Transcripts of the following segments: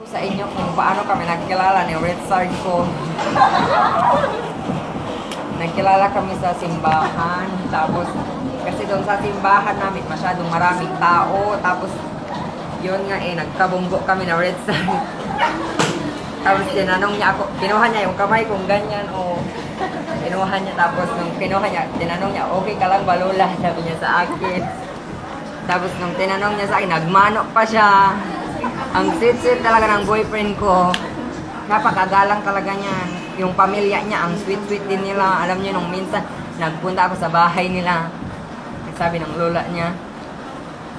sa inyo kung paano kami nagkilala ni Richard ko. Nagkilala kami sa simbahan, tapos kasi doon sa simbahan namin masyadong maraming tao, tapos yun nga nagkabunggo kami na Richard. Tapos tinanong niya ako, kinuha niya yung kamay kong ganyan, o kinuha niya, tapos nung kinuha niya, tinanong niya, okay ka lang ba Lola? Sabi niya sa akin. Tapos nung tinanong niya sa akin, nagmanok pa siya. Ang sweet-sweet talaga ng boyfriend ko. Napakagalang talaga niyan. Yung pamilya niya, ang sweet-sweet din nila. Alam niyo, nung minsan, nagpunta ako sa bahay nila. Sabi ng lola niya,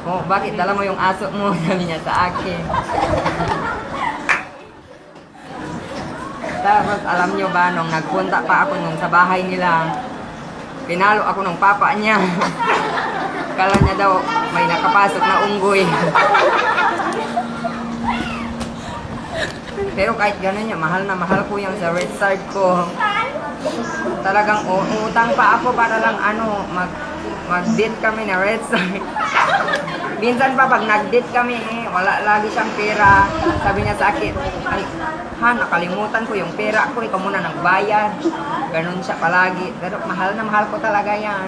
oh, bakit dala mo yung aso mo? Sabi niya sa akin. Tapos alam niyo ba, nung nagpunta pa ako nung sa bahay nila, pinalo ako ng papa niya. Kala niya daw may nakapasok na unggoy. Pero kahit gano'n niya, mahal na mahal ko yung sa Richard ko. Talagang utang pa ako para lang mag-date kami na Richard. Minsan pa pag nag-date kami, wala lagi siyang pera. Sabi niya sa akin, ay, nakalimutan ko yung pera ko, ikaw muna nagbayad. Ganun siya palagi. Pero mahal na mahal ko talaga yan.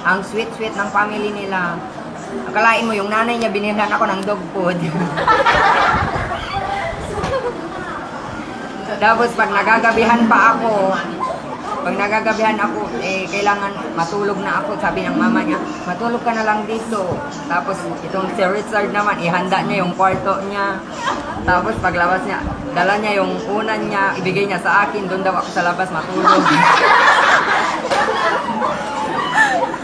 Ang sweet-sweet ng family nila. Akalain mo, yung nanay niya binilhan ako ng dog food. Tapos pag nagagabihan pa ako, kailangan matulog na ako. Sabi ng mama niya, matulog ka na lang dito. Tapos itong si Richard naman, ihanda niya yung kwarto niya. Tapos paglabas niya, dala niya yung unan niya, ibigay niya sa akin, doon daw ako sa labas matulog.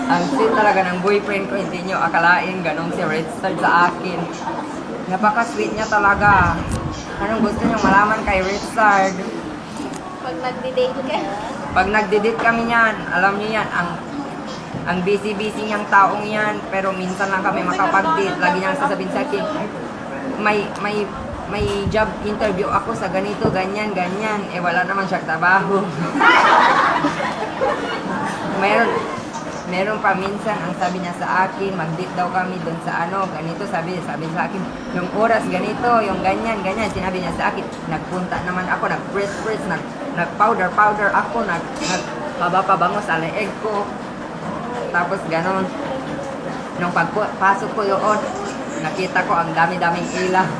Ang sweet talaga ng boyfriend ko, hindi niyo akalain, ganun si Richard sa akin. Napaka-sweet niya talaga. Anong gusto niyo malaman kay Richard? Pag nagdi-date ka. Pag nagdi-date kami niyan, alam niyo yan, ang busy-busy niyang taong yan, pero minsan lang kami makapag-date. Lagi niyang sasabihin sa akin, may job interview ako sa ganito, ganyan. Eh wala naman siyang trabaho. Meron pa minsan, ang sabi niya sa akin, mag-date daw kami doon sa ganito, sabi sa akin, yung oras ganito, yung ganyan, sinabi niya sa akin, nagpunta naman ako, nag-press, nag-powder ako, nagpabango sa leeg ko, tapos ganon. Nung pagpasok ko doon, nakita ko ang dami-daming ilaw.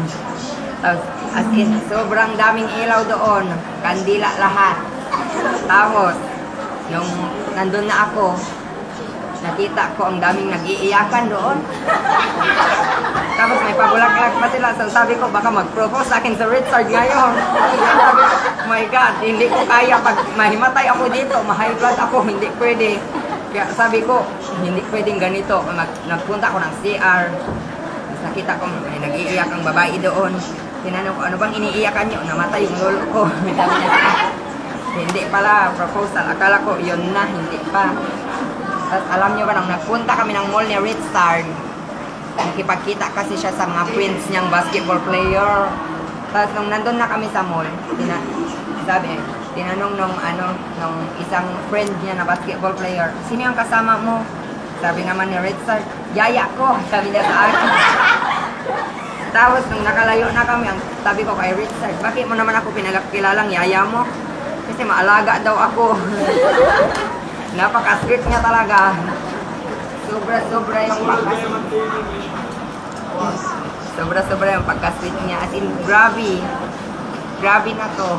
Tapos, as in, sobrang daming ilaw doon, kandila lahat. Tapos, yung nandun na ako, nakita ko ang daming nag-iiyakan doon. Tapos may pabulak-lak pa sila. So sabi ko, baka mag-propose sa akin sa Richard ngayon. Sabi ko, oh my God, hindi ko kaya. Pag mahimatay ako dito, ma-high blood ako, hindi pwede. Kaya sabi ko, hindi pwedeng ganito. Nagpunta ako ng CR. Tapos nakita ko, may nag-iiyak ang babae doon. Tinanong ko, ano bang iniiyakan niyo? Namatay yung lolo ko. Sabi niya, hindi pala, proposal. Akala ko, yun na, hindi pa. Tapos alam niyo ba, nang nagpunta kami ng mall ni Richard, nakipagkita kasi siya sa mga friends niyang basketball player. Tapos nung nandun na kami sa mall, tinanong nung isang friend niya na basketball player, sino yung kasama mo? Sabi naman ni Richard, yaya ko, sabi niya sa akin. Tapos nung nakalayo na kami, ang sabi ko kay Richard, bakit mo naman ako pinagkilalang yaya mo? Kasi maalaga daw ako. Napaka-sweet niya talaga. Sobra-sobra yung Sobra-sobra yung pagka-sweet niya. As in, grabe. Grabe na to.